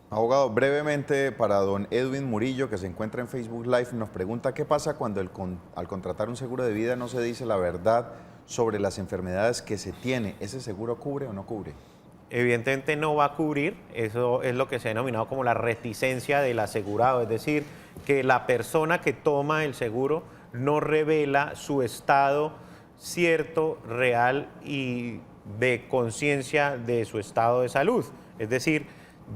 Abogado, brevemente para don Edwin Murillo, que se encuentra en Facebook Live, nos pregunta qué pasa cuando al contratar un seguro de vida no se dice la verdad sobre las enfermedades que se tiene. ¿Ese seguro cubre o no cubre? Evidentemente no va a cubrir, eso es lo que se ha denominado como la reticencia del asegurado, es decir, que la persona que toma el seguro no revela su estado cierto, real y de conciencia de su estado de salud. Es decir,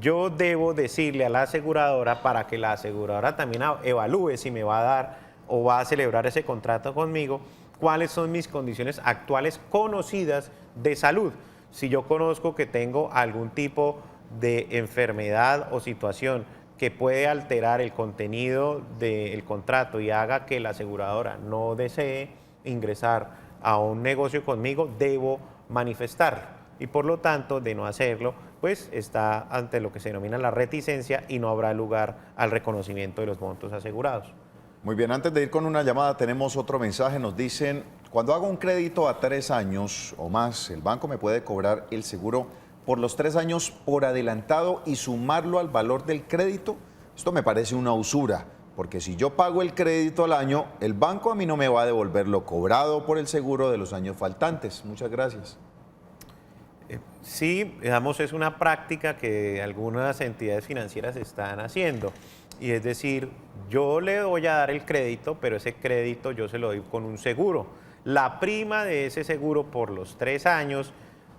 yo debo decirle a la aseguradora para que la aseguradora también evalúe si me va a dar o va a celebrar ese contrato conmigo, cuáles son mis condiciones actuales conocidas de salud. Si yo conozco que tengo algún tipo de enfermedad o situación que puede alterar el contenido del contrato y haga que la aseguradora no desee ingresar a un negocio conmigo, debo manifestarlo. Y por lo tanto, de no hacerlo, pues está ante lo que se denomina la reticencia y no habrá lugar al reconocimiento de los montos asegurados. Muy bien, antes de ir con una llamada tenemos otro mensaje, nos dicen, cuando hago un crédito a 3 años o más, el banco me puede cobrar el seguro por los 3 años por adelantado y sumarlo al valor del crédito. Esto me parece una usura, porque si yo pago el crédito al año, el banco a mí no me va a devolver lo cobrado por el seguro de los años faltantes. Muchas gracias. Sí, digamos, es una práctica que algunas entidades financieras están haciendo. Y es decir, yo le voy a dar el crédito, pero ese crédito yo se lo doy con un seguro. La prima de ese seguro por los 3 años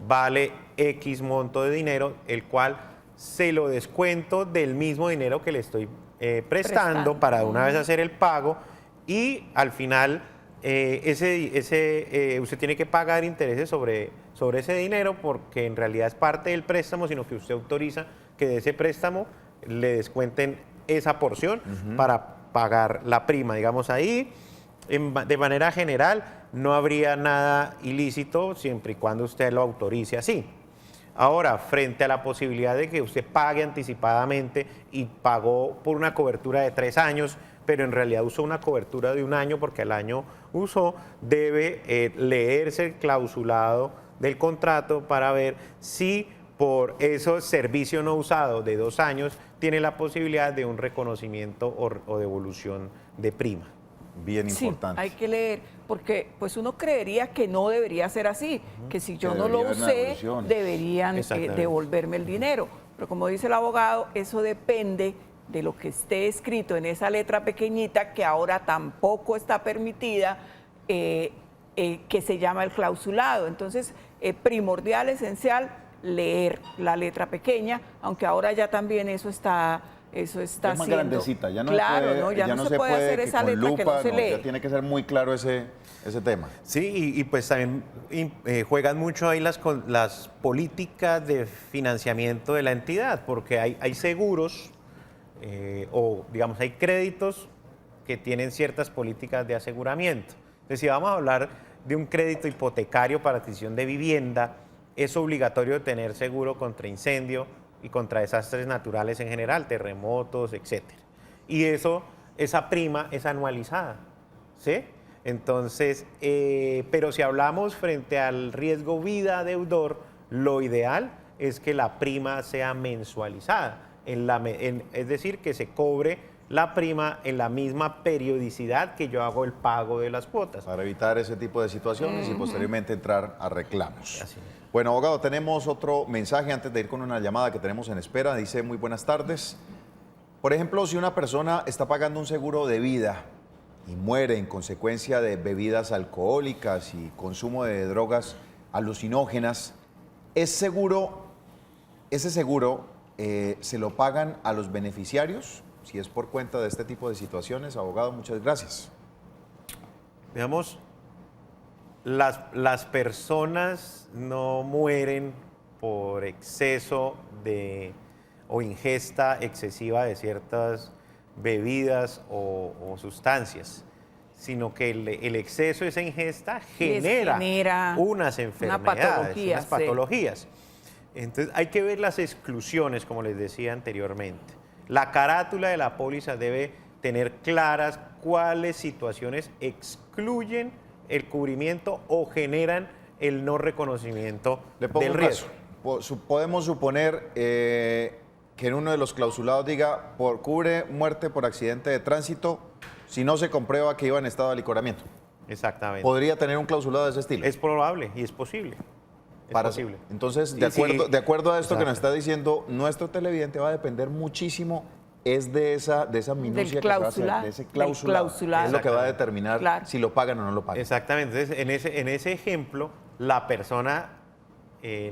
vale X monto de dinero, el cual se lo descuento del mismo dinero que le estoy prestando para de una vez hacer el pago y al final usted tiene que pagar intereses sobre ese dinero porque en realidad es parte del préstamo, sino que usted autoriza que de ese préstamo le descuenten esa porción para pagar la prima. Digamos ahí, de manera general, no habría nada ilícito siempre y cuando usted lo autorice así. Ahora, frente a la posibilidad de que usted pague anticipadamente y pagó por una cobertura de 3 años, pero en realidad usó una cobertura de 1 año porque al año usó, debe leerse el clausulado del contrato para ver si por ese servicio no usado de 2 años tiene la posibilidad de un reconocimiento o devolución de prima. Bien importante. Sí, hay que leer, porque pues uno creería que no debería ser así, que si yo no lo usé, deberían devolverme el dinero. Pero como dice el abogado, eso depende de lo que esté escrito en esa letra pequeñita, que ahora tampoco está permitida, que se llama el clausulado. Entonces, primordial, esencial, leer la letra pequeña, aunque ahora ya también eso está es más siendo grandecita, ya no, claro, ya no se puede hacer esa letra lupa, que no se lee. Ya tiene que ser muy claro ese tema. Sí, y pues también juegan mucho ahí las políticas de financiamiento de la entidad, porque hay seguros o digamos hay créditos que tienen ciertas políticas de aseguramiento. Entonces, si vamos a hablar de un crédito hipotecario para adquisición de vivienda, es obligatorio tener seguro contra incendio y contra desastres naturales en general, terremotos, etc. Y esa prima es anualizada, ¿sí? Entonces, pero si hablamos frente al riesgo vida deudor, lo ideal es que la prima sea mensualizada. es decir, que se cobre la prima en la misma periodicidad que yo hago el pago de las cuotas. Para evitar ese tipo de situaciones y posteriormente entrar a reclamos. Así es. Bueno, abogado, tenemos otro mensaje antes de ir con una llamada que tenemos en espera. Dice, muy buenas tardes. Por ejemplo, si una persona está pagando un seguro de vida y muere en consecuencia de bebidas alcohólicas y consumo de drogas alucinógenas, ese seguro se lo pagan a los beneficiarios, si es por cuenta de este tipo de situaciones. Abogado, muchas gracias. Digamos, las personas no mueren por exceso o ingesta excesiva de ciertas bebidas o sustancias, sino que el exceso de esa ingesta genera unas enfermedades, unas patologías. Entonces hay que ver las exclusiones, como les decía anteriormente. La carátula de la póliza debe tener claras cuáles situaciones excluyen el cubrimiento o generan el no reconocimiento del riesgo. Podemos suponer que en uno de los clausulados diga, cubre muerte por accidente de tránsito si no se comprueba que iba en estado de alicoramiento. Exactamente. ¿Podría tener un clausulado de ese estilo? Es probable y es posible. Posible. Entonces, de acuerdo a esto que nos está diciendo, nuestro televidente va a depender muchísimo de esa minucia que se va a hacer, de ese clausulado. Es lo que va a determinar si lo pagan o no lo pagan. Exactamente. Entonces, en ese ejemplo, la persona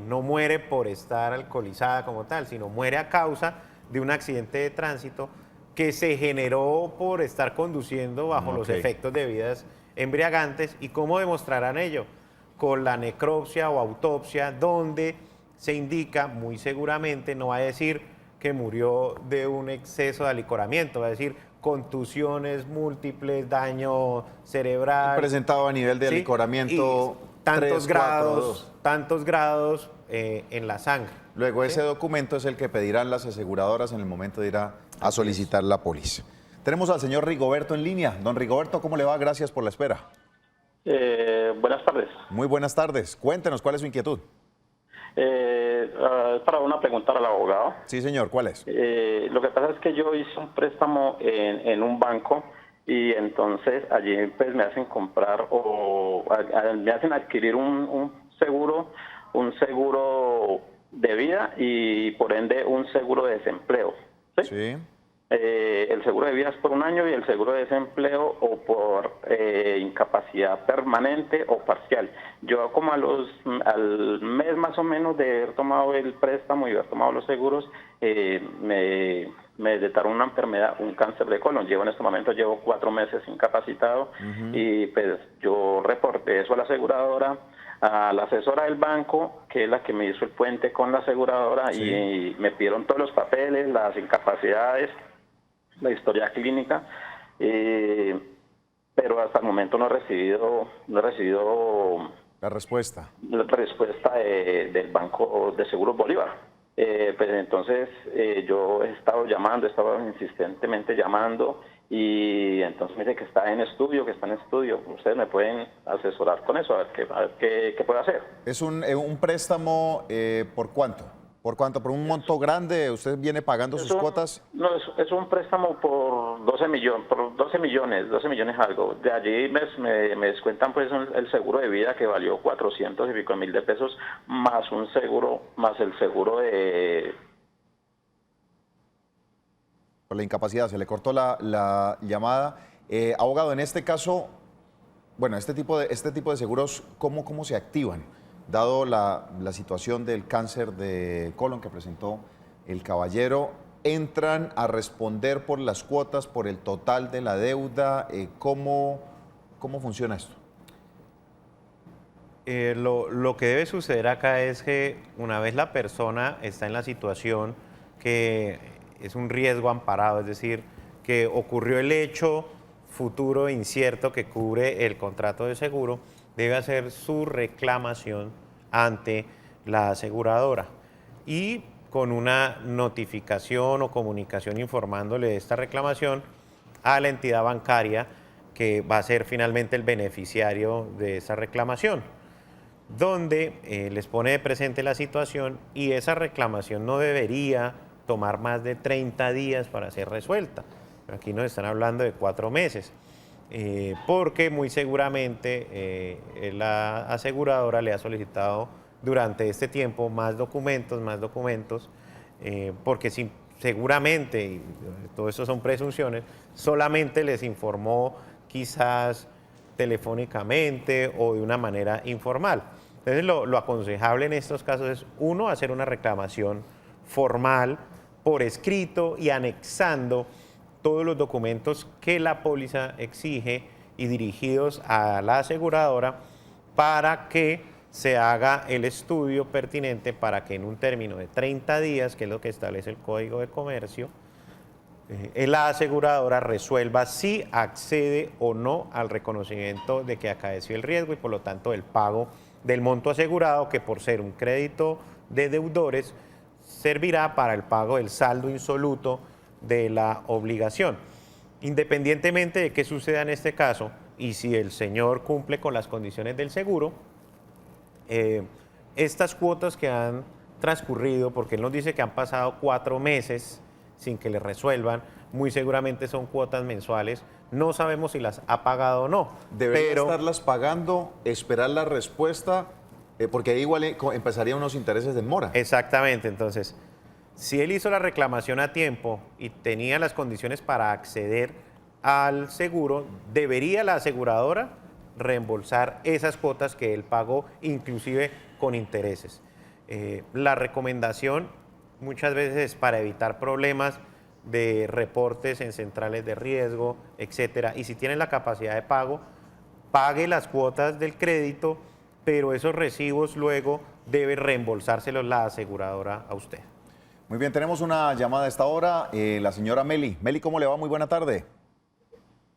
no muere por estar alcoholizada como tal, sino muere a causa de un accidente de tránsito que se generó por estar conduciendo bajo los efectos de bebidas embriagantes. ¿Y cómo demostrarán ello? Con la necropsia o autopsia, donde se indica muy seguramente, no va a decir que murió de un exceso de alicoramiento, va a decir contusiones múltiples, daño cerebral. Presentado a nivel de alicoramiento, tantos grados en la sangre. Luego ese documento es el que pedirán las aseguradoras en el momento de ir a solicitar la póliza. Tenemos al señor Rigoberto en línea. Don Rigoberto, ¿cómo le va? Gracias por la espera. Buenas tardes. Muy buenas tardes. Cuéntenos, ¿cuál es su inquietud? Es para una pregunta al abogado. Sí, señor, ¿cuál es? Lo que pasa es que yo hice un préstamo en un banco y entonces allí pues me hacen comprar me hacen adquirir un seguro de vida y por ende un seguro de desempleo. Sí. El seguro de vida es por un año y el seguro de desempleo o por incapacidad permanente o parcial. Yo como al mes más o menos de haber tomado el préstamo y haber tomado los seguros, me detectaron una enfermedad, un cáncer de colon. En este momento llevo 4 meses incapacitado y pues yo reporté eso a la aseguradora, a la asesora del banco, que es la que me hizo el puente con la aseguradora, y me pidieron todos los papeles, las incapacidades, la historia clínica, pero hasta el momento no he recibido la respuesta del Banco de Seguros Bolívar. Pues entonces yo he estado insistentemente llamando, y entonces me dice que está en estudio. Ustedes me pueden asesorar con eso, a ver qué puedo hacer. ¿Es un préstamo por cuánto? ¿Por cuánto? ¿Por un monto grande? ¿Usted viene pagando sus cuotas? No, es un préstamo por 12 millones algo. De allí me descuentan pues el seguro de vida, que valió 400 y pico mil de pesos, más el seguro de... Por la incapacidad, se le cortó la llamada. Abogado, en este caso, bueno, este tipo de seguros, ¿cómo se activan? Dado la situación del cáncer de colon que presentó el caballero, ¿entran a responder por las cuotas, por el total de la deuda? ¿Cómo funciona esto? Lo que debe suceder acá es que una vez la persona está en la situación que es un riesgo amparado, es decir, que ocurrió el hecho futuro incierto que cubre el contrato de seguro, debe hacer su reclamación ante la aseguradora y con una notificación o comunicación informándole de esta reclamación a la entidad bancaria que va a ser finalmente el beneficiario de esa reclamación, donde les pone de presente la situación, y esa reclamación no debería tomar más de 30 días para ser resuelta. Aquí nos están hablando de 4 meses, porque muy seguramente la aseguradora le ha solicitado durante este tiempo más documentos, porque seguramente, y todo eso son presunciones, solamente les informó quizás telefónicamente o de una manera informal. Entonces lo aconsejable en estos casos es, uno, hacer una reclamación formal por escrito y anexando todos los documentos que la póliza exige y dirigidos a la aseguradora para que se haga el estudio pertinente para que en un término de 30 días, que es lo que establece el Código de Comercio, la aseguradora resuelva si accede o no al reconocimiento de que acaeció el riesgo y por lo tanto el pago del monto asegurado, que por ser un crédito de deudores servirá para el pago del saldo insoluto de la obligación. Independientemente de qué suceda en este caso y si el señor cumple con las condiciones del seguro, estas cuotas que han transcurrido, porque él nos dice que han pasado 4 meses sin que le resuelvan, muy seguramente son cuotas mensuales, no sabemos si las ha pagado o no. Debería estarlas pagando, esperar la respuesta, porque ahí igual empezarían unos intereses de mora. Exactamente, entonces, si él hizo la reclamación a tiempo y tenía las condiciones para acceder al seguro, debería la aseguradora reembolsar esas cuotas que él pagó, inclusive con intereses. La recomendación muchas veces es para evitar problemas de reportes en centrales de riesgo, etcétera. Y si tiene la capacidad de pago, pague las cuotas del crédito, pero esos recibos luego debe reembolsárselos la aseguradora a usted. Muy bien, tenemos una llamada a esta hora, la señora Meli. Meli, ¿cómo le va? Muy buena tarde.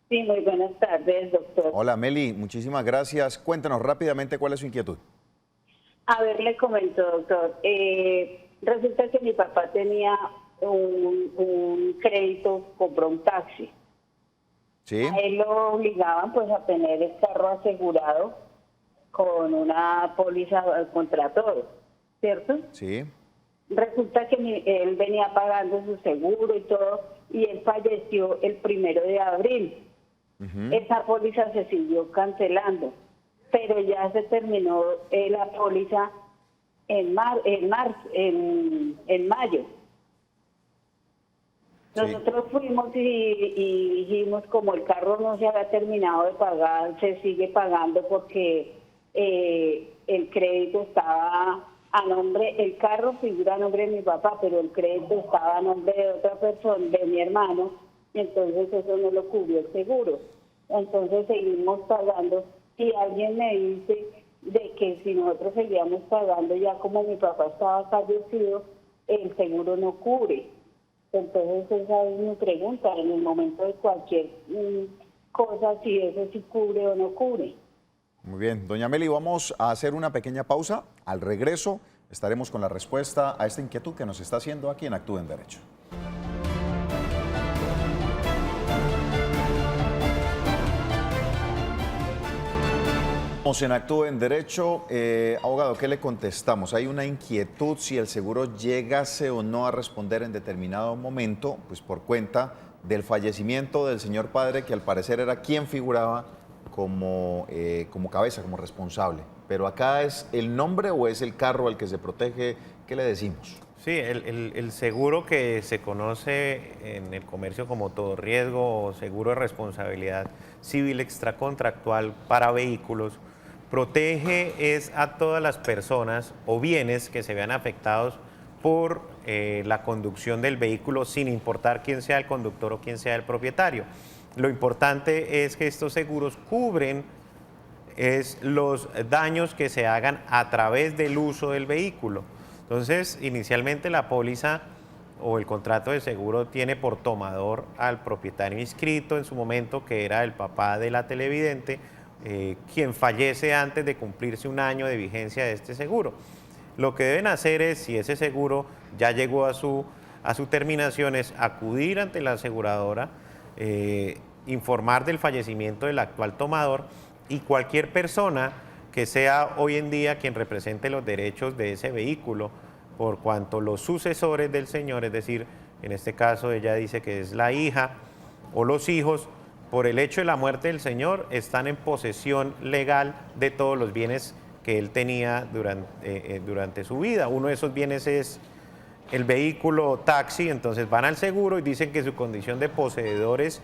Sí, muy buenas tardes, doctor. Hola, Meli, muchísimas gracias. Cuéntenos rápidamente cuál es su inquietud. A ver, le comento, doctor. Resulta que mi papá tenía un crédito, compró un taxi. Sí. A él lo obligaban pues a tener el carro asegurado con una póliza contra todo, ¿cierto? Sí. Resulta que él venía pagando su seguro y todo, y él falleció el 1 de abril. Esa póliza se siguió cancelando, pero ya se terminó la póliza en mayo. Nosotros fuimos y dijimos, como el carro no se había terminado de pagar, se sigue pagando porque el crédito estaba a nombre, el carro figura a nombre de mi papá, pero el crédito estaba a nombre de otra persona, de mi hermano, y entonces eso no lo cubrió el seguro. Entonces seguimos pagando y alguien me dice de que si nosotros seguíamos pagando, ya como mi papá estaba fallecido, el seguro no cubre. Entonces esa es mi pregunta, en el momento de cualquier cosa, si eso sí cubre o no cubre. Muy bien, doña Meli, vamos a hacer una pequeña pausa. Al regreso estaremos con la respuesta a esta inquietud que nos está haciendo aquí en Actúe en Derecho. Estamos en Actúe en Derecho. Abogado, ¿qué le contestamos? Hay una inquietud si el seguro llegase o no a responder en determinado momento, pues por cuenta del fallecimiento del señor padre, que al parecer era quien figuraba como cabeza, como responsable. Pero acá es el nombre o es el carro al que se protege. ¿Qué le decimos? Sí, el seguro que se conoce en el comercio como todo riesgo o seguro de responsabilidad civil extracontractual para vehículos protege a todas las personas o bienes que se vean afectados por la conducción del vehículo, sin importar quién sea el conductor o quién sea el propietario. Lo importante es que estos seguros cubren los daños que se hagan a través del uso del vehículo. Entonces, inicialmente la póliza o el contrato de seguro tiene por tomador al propietario inscrito en su momento, que era el papá de la televidente, quien fallece antes de cumplirse 1 año de vigencia de este seguro. Lo que deben hacer es, si ese seguro ya llegó a su terminación, es acudir ante la aseguradora, informar del fallecimiento del actual tomador, y cualquier persona que sea hoy en día quien represente los derechos de ese vehículo por cuanto los sucesores del señor, es decir, en este caso ella dice que es la hija o los hijos, por el hecho de la muerte del señor, están en posesión legal de todos los bienes que él tenía durante su vida. Uno de esos bienes es el vehículo taxi, entonces van al seguro y dicen que su condición de poseedores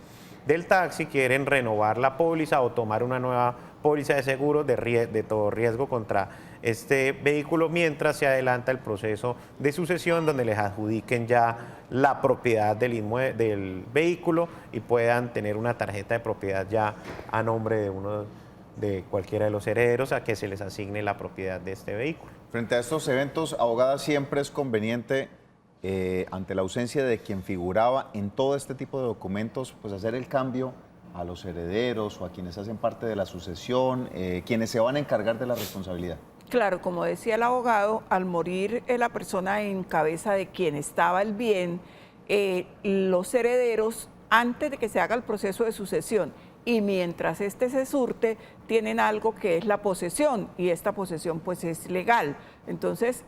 del taxi quieren renovar la póliza o tomar una nueva póliza de seguro de todo riesgo contra este vehículo mientras se adelanta el proceso de sucesión donde les adjudiquen ya la propiedad del vehículo y puedan tener una tarjeta de propiedad ya a nombre de cualquiera de los herederos a que se les asigne la propiedad de este vehículo. Frente a estos eventos, abogada, siempre es conveniente, ante la ausencia de quien figuraba en todo este tipo de documentos, pues hacer el cambio a los herederos o a quienes hacen parte de la sucesión, quienes se van a encargar de la responsabilidad. Claro, como decía el abogado, al morir la persona en cabeza de quien estaba el bien, los herederos, antes de que se haga el proceso de sucesión y mientras este se surte, tienen algo que es la posesión y esta posesión pues es legal. Entonces,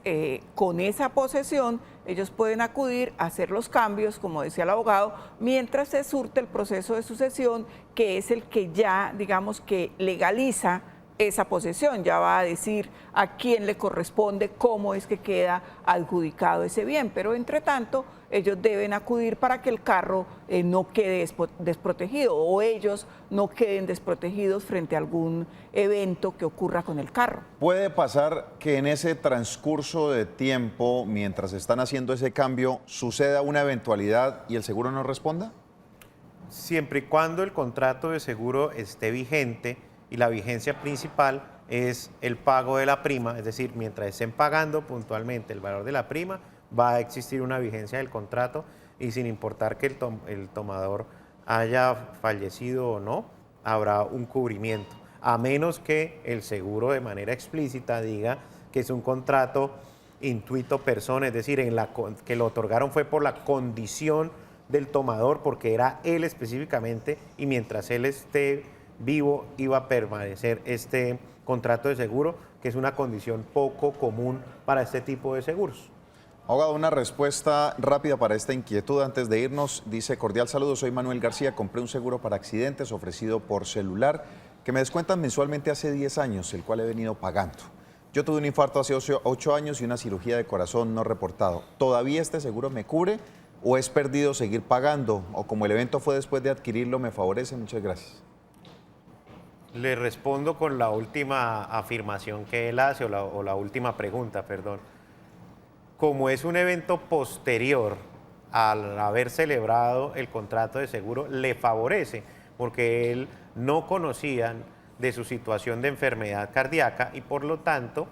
con esa posesión, ellos pueden acudir a hacer los cambios, como decía el abogado, mientras se surte el proceso de sucesión, que es el que ya, digamos, que legaliza esa posesión, ya va a decir a quién le corresponde, cómo es que queda adjudicado ese bien, pero entre tanto ellos deben acudir para que el carro no quede desprotegido o ellos no queden desprotegidos frente a algún evento que ocurra con el carro. ¿Puede pasar que en ese transcurso de tiempo, mientras están haciendo ese cambio, suceda una eventualidad y el seguro no responda? Siempre y cuando el contrato de seguro esté vigente, y la vigencia principal es el pago de la prima, es decir, mientras estén pagando puntualmente el valor de la prima, va a existir una vigencia del contrato y sin importar que el tomador haya fallecido o no, habrá un cubrimiento, a menos que el seguro de manera explícita diga que es un contrato intuito persona, es decir, que lo otorgaron fue por la condición del tomador, porque era él específicamente y mientras él esté vivo iba a permanecer este contrato de seguro, que es una condición poco común para este tipo de seguros. Abogado, una respuesta rápida para esta inquietud antes de irnos. Dice: cordial saludo, soy Manuel García, compré un seguro para accidentes ofrecido por celular que me descuentan mensualmente hace 10 años, el cual he venido pagando. Yo tuve un infarto hace 8 años y una cirugía de corazón no reportado. ¿Todavía este seguro me cubre o es perdido seguir pagando? O como el evento fue después de adquirirlo, ¿me favorece? Muchas gracias. Le respondo con la última afirmación que él hace, o la última pregunta, perdón. Como es un evento posterior al haber celebrado el contrato de seguro, le favorece, porque él no conocía de su situación de enfermedad cardíaca y por lo tanto,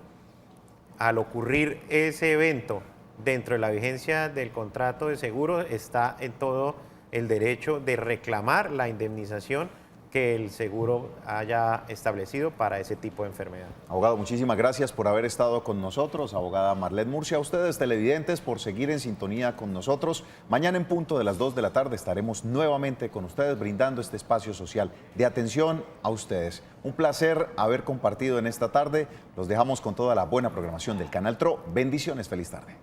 al ocurrir ese evento dentro de la vigencia del contrato de seguro, está en todo el derecho de reclamar la indemnización que el seguro haya establecido para ese tipo de enfermedad. Abogado, muchísimas gracias por haber estado con nosotros. Abogada Marlet Murcia, a ustedes televidentes por seguir en sintonía con nosotros. Mañana en punto de las 2 de la tarde estaremos nuevamente con ustedes brindando este espacio social de atención a ustedes. Un placer haber compartido en esta tarde. Los dejamos con toda la buena programación del Canal TRO. Bendiciones, feliz tarde.